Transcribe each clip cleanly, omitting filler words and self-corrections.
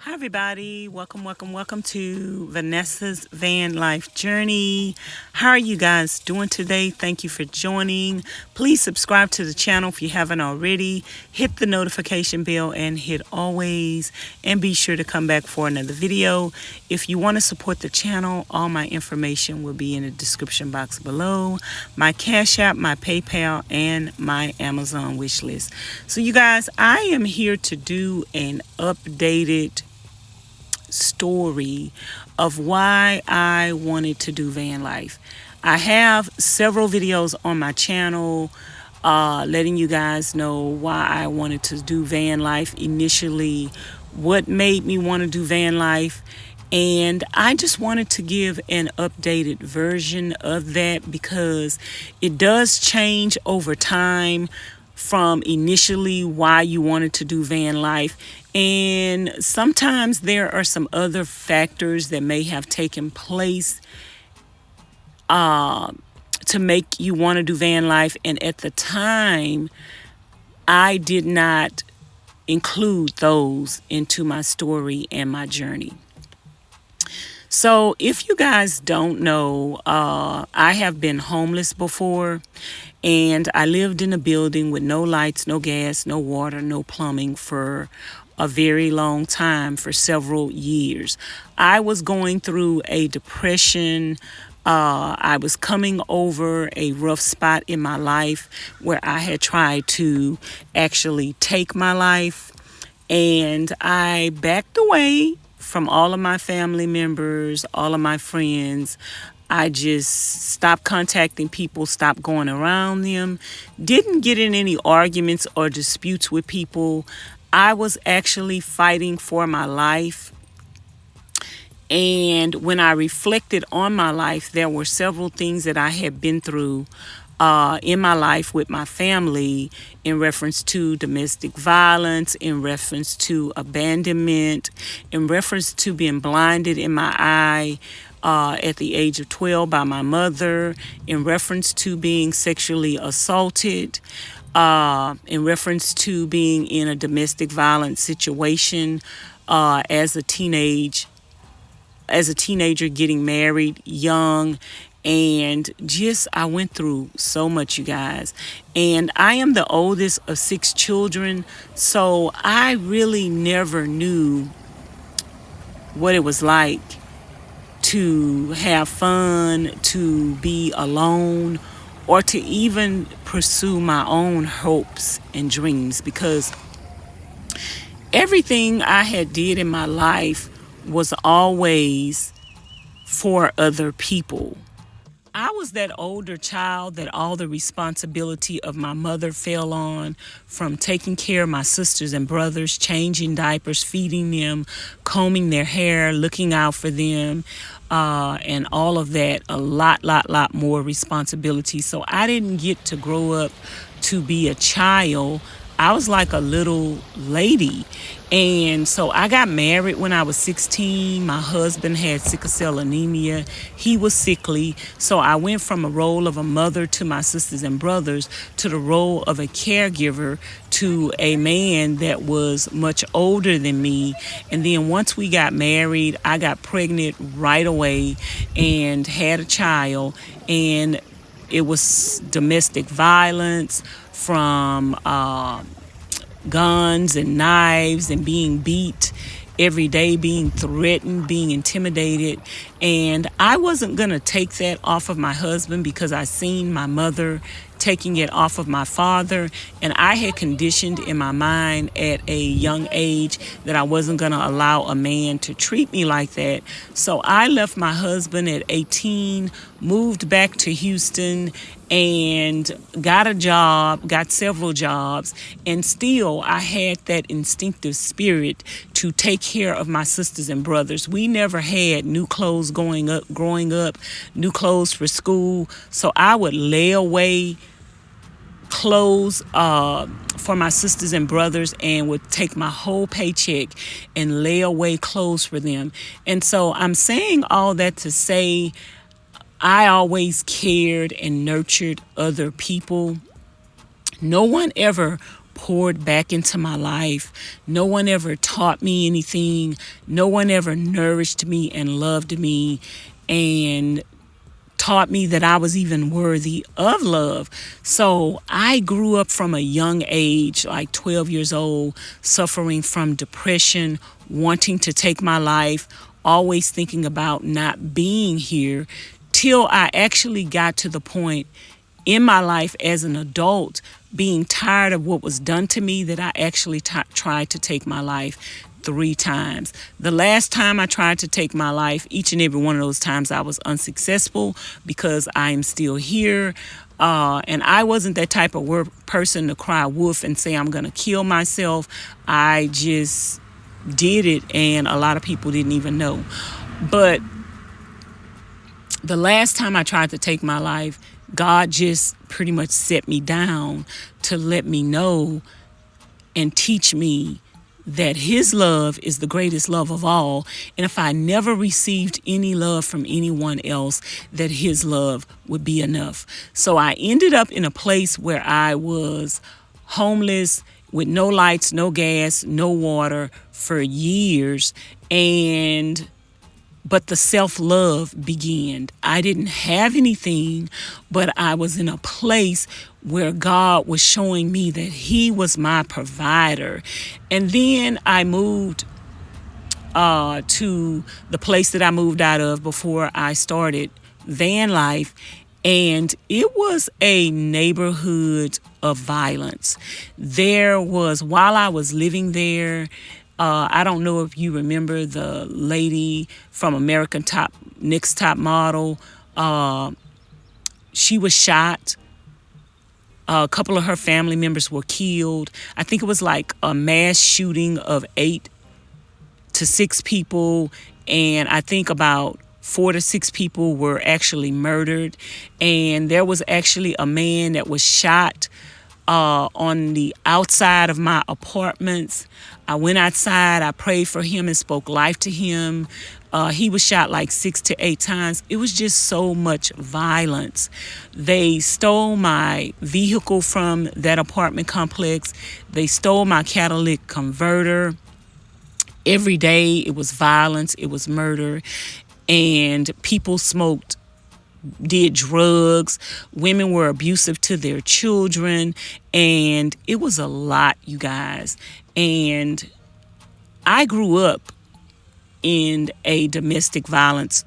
Hi everybody, welcome to Vanessa's Van Life Journey. How are you guys doing today? Thank you for joining. Please subscribe to the channel if you haven't already. Hit the notification bell and hit always, and be sure to come back for another video. If you want to support the channel, all my information will be in the description box below. My Cash App, my PayPal, and my Amazon wish list. So you guys, I am here to do an updated story of why I wanted to do van life. I have several videos on my channel letting you guys know why I wanted to do van life initially, what made me want to do van life, and I just wanted to give an updated version of that because it does change over time from initially why you wanted to do van life. And sometimes there are some other factors that may have taken place to make you want to do van life. And at the time, I did not include those into my story and my journey. So if you guys don't know, I have been homeless before, and I lived in a building with no lights, no gas, no water, no plumbing for a very long time, for several years. I was going through a depression. I was coming over a rough spot in my life where I had tried to actually take my life, and I backed away from all of my family members, all of my friends. I just stopped contacting people, stopped going around them, didn't get in any arguments or disputes with people. I was actually fighting for my life. And when I reflected on my life, there were several things that I had been through in my life with my family, in reference to domestic violence, in reference to abandonment, in reference to being blinded in my eye at the age of 12 by my mother, in reference to being sexually assaulted, in reference to being in a domestic violence situation as a teenager, getting married young. And just, I went through so much, you guys. And I am the oldest of 6 children, so I really never knew what it was like to have fun, to be alone, or to even pursue my own hopes and dreams, because everything I had did in my life was always for other people. I was that older child that all the responsibility of my mother fell on, from taking care of my sisters and brothers, changing diapers, feeding them, combing their hair, looking out for them, and all of that. A lot more responsibility. So I didn't get to grow up to be a child. I was like a little lady. And so I got married when I was 16. My husband had sickle cell anemia. He was sickly. So I went from a role of a mother to my sisters and brothers to the role of a caregiver to a man that was much older than me. And then once we got married, I got pregnant right away and had a child. And it was domestic violence, from guns and knives, and being beat every day, being threatened, being intimidated. And I wasn't going to take that off of my husband because I seen my mother taking it off of my father, and I had conditioned in my mind at a young age that I wasn't going to allow a man to treat me like that. So I left my husband at 18, moved back to Houston, and got a job, got several jobs, and still I had that instinctive spirit to take care of my sisters and brothers. We never had new clothes growing up, new clothes for school. So I would lay away clothes for my sisters and brothers, and would take my whole paycheck and lay away clothes for them. And so I'm saying all that to say, I always cared and nurtured other people. No one ever poured back into my life. No one ever taught me anything. No one ever nourished me and loved me and taught me that I was even worthy of love. So I grew up from a young age, like 12 years old, suffering from depression, wanting to take my life, always thinking about not being here, till I actually got to the point in my life as an adult, being tired of what was done to me, that I actually tried to take my life 3 times. The last time I tried to take my life, each and every one of those times I was unsuccessful, because I am still here. And I wasn't that type of person to cry wolf and say I'm going to kill myself. I just did it, and a lot of people didn't even know. But the last time I tried to take my life, God just pretty much set me down to let me know and teach me that his love is the greatest love of all. And if I never received any love from anyone else, that his love would be enough. So I ended up in a place where I was homeless, with no lights, no gas, no water for years. But the self-love began. I didn't have anything, but I was in a place where God was showing me that he was my provider. And then I moved to the place that I moved out of before I started Vanlife. And it was a neighborhood of violence. While I was living there, I don't know if you remember the lady from Next Top Model. She was shot. A couple of her family members were killed. I think it was like a mass shooting of 8 to 6 people. And I think about 4 to 6 people were actually murdered. And there was actually a man that was shot on the outside of my apartments. I went outside, I prayed for him and spoke life to him. He was shot like 6 to 8 times. It was just so much violence. They stole my vehicle from that apartment complex. They stole my catalytic converter. Every day it was violence, it was murder, and people did drugs. Women were abusive to their children, and it was a lot, you guys. And I grew up in a domestic violence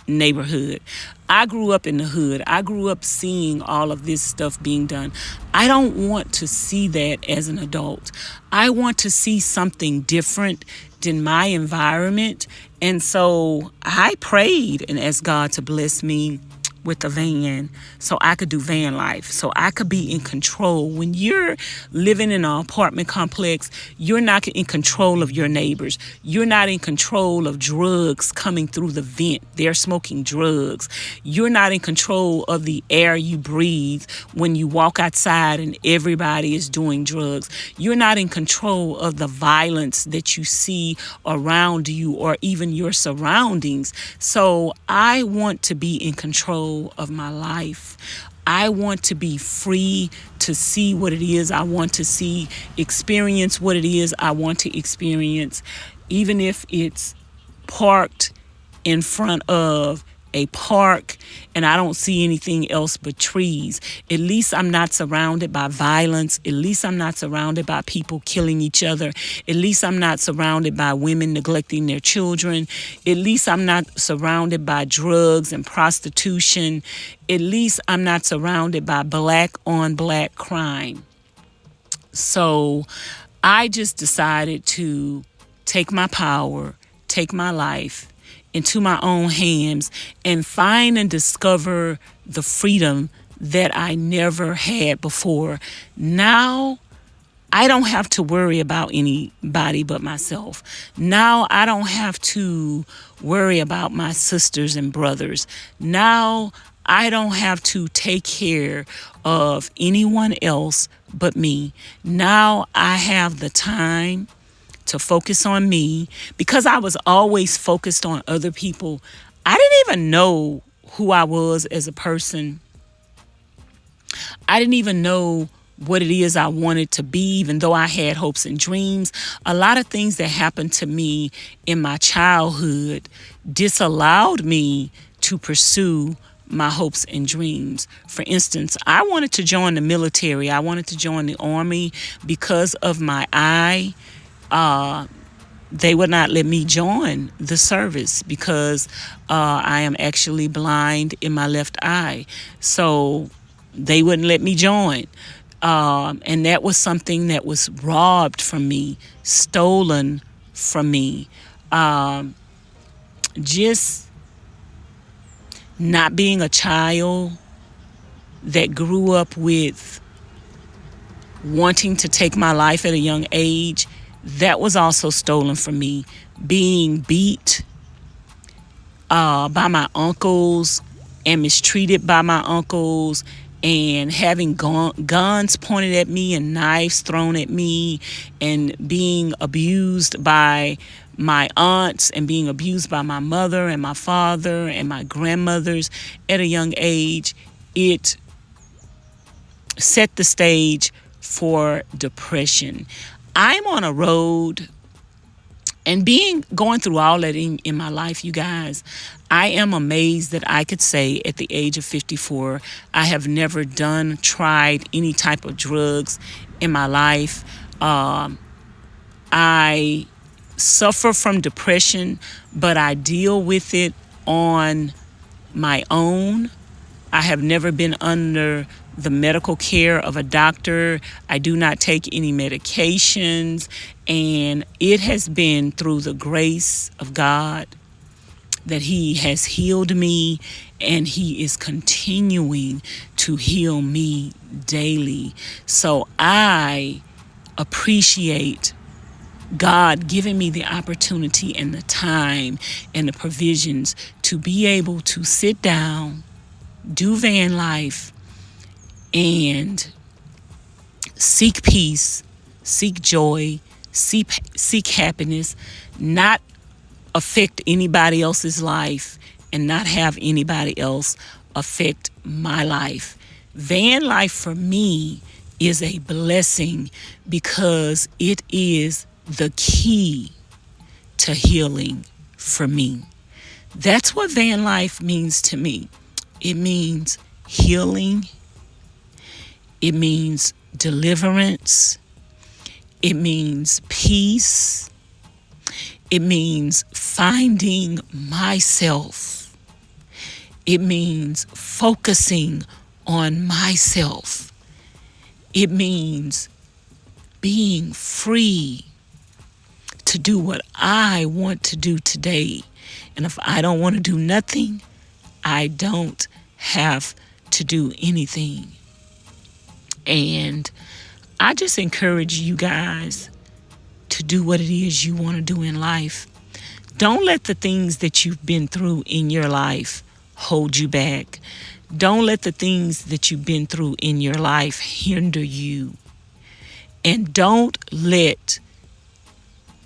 neighborhood. I grew up in the hood. I grew up seeing all of this stuff being done. I don't want to see that as an adult. I want to see something different than my environment. And so I prayed and asked God to bless me with a van so I could do van life, so I could be in control. When you're living in an apartment complex, you're not in control of your neighbors. You're not in control of drugs coming through the vent. They're smoking drugs. You're not in control of the air you breathe when you walk outside and everybody is doing drugs. You're not in control of the violence that you see around you or even your surroundings. So I want to be in control of my life. I want to be free to see what it is I want to see, experience what it is I want to experience, even if it's parked in front of a park and I don't see anything else but trees. At least I'm not surrounded by violence. At least I'm not surrounded by people killing each other. At least I'm not surrounded by women neglecting their children. At least I'm not surrounded by drugs and prostitution. At least I'm not surrounded by black on black crime. So I just decided to take my power, take my life into my own hands and find and discover the freedom that I never had before. Now I don't have to worry about anybody but myself. Now I don't have to worry about my sisters and brothers. Now I don't have to take care of anyone else but me. Now I have the time to focus on me, because I was always focused on other people. I didn't even know who I was as a person. I didn't even know what it is I wanted to be, even though I had hopes and dreams. A lot of things that happened to me in my childhood disallowed me to pursue my hopes and dreams. For instance, I wanted to join the military. I wanted to join the Army because of my eye. They would not let me join the service because I am actually blind in my left eye. So they wouldn't let me join. And that was something that was robbed from me, stolen from me. Just not being a child that grew up with wanting to take my life at a young age, that was also stolen from me. Being beat by my uncles and mistreated by my uncles, and having guns pointed at me and knives thrown at me, and being abused by my aunts and being abused by my mother and my father and my grandmothers at a young age, it set the stage for depression. I'm on a road, and going through all that in my life, you guys, I am amazed that I could say at the age of 54, I have never tried any type of drugs in my life. I suffer from depression, but I deal with it on my own. I have never been under the medical care of a doctor. I do not take any medications, and it has been through the grace of God that He has healed me, and He is continuing to heal me daily. So I appreciate God giving me the opportunity and the time and the provisions to be able to sit down, do van life, and seek peace, seek joy, seek happiness, not affect anybody else's life, and not have anybody else affect my life. Van life for me is a blessing because it is the key to healing for me. That's what van life means to me. It means healing. It means deliverance. It means peace. It means finding myself. It means focusing on myself. It means being free to do what I want to do today. And if I don't want to do nothing, I don't have to do anything. And I just encourage you guys to do what it is you want to do in life. Don't let the things that you've been through in your life hold you back. Don't let the things that you've been through in your life hinder you. And don't let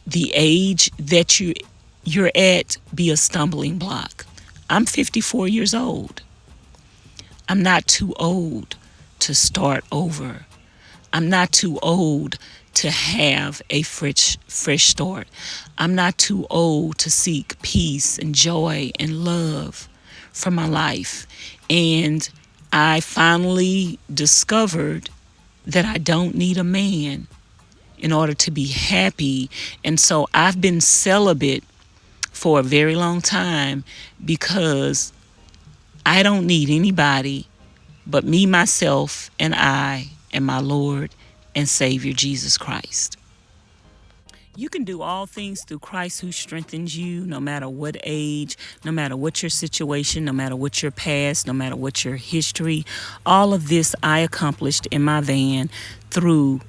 the age that you're at be a stumbling block. I'm 54 years old. I'm not too old to start over. I'm not too old to have a fresh start. I'm not too old to seek peace and joy and love for my life. And I finally discovered that I don't need a man in order to be happy. And so I've been celibate for a very long time because I don't need anybody but me, myself, and I, and my Lord and Savior, Jesus Christ. You can do all things through Christ who strengthens you, no matter what age, no matter what your situation, no matter what your past, no matter what your history. All of this I accomplished in my van through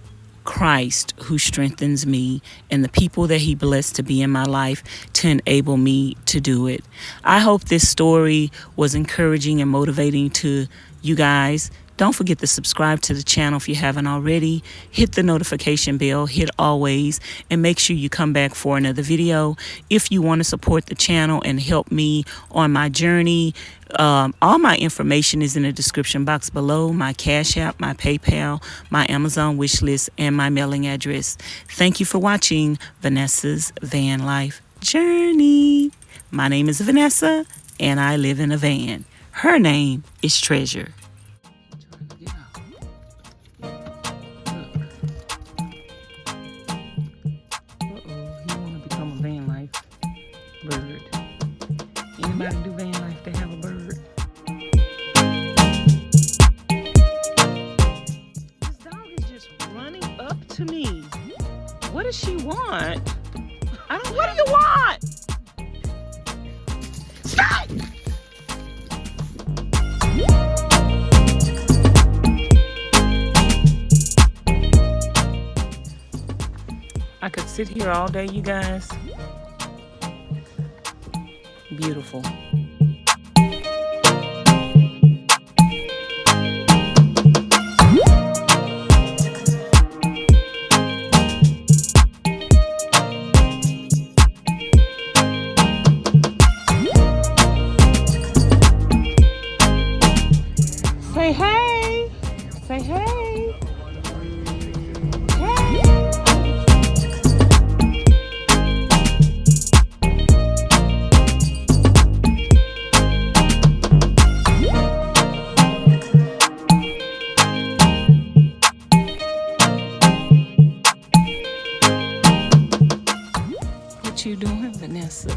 Christ who strengthens me and the people that He blessed to be in my life to enable me to do it. I hope this story was encouraging and motivating to you guys Don't forget to subscribe to the channel if you haven't already. Hit the notification bell, hit always, and make sure you come back for another video. If you want to support the channel and help me on my journey, all my information is in the description box below. My Cash App, my PayPal, my Amazon wish list, and my mailing address. Thank you for watching Vanessa's Van Life Journey. My name is Vanessa, and I live in a van. Her name is Treasure. Bird. Anybody do van life to have a bird? This dog is just running up to me. What does she want? What do you want? Stop! I could sit here all day, you guys. Beautiful. Say hey. Say hey. Hey. What you doing, Vanessa?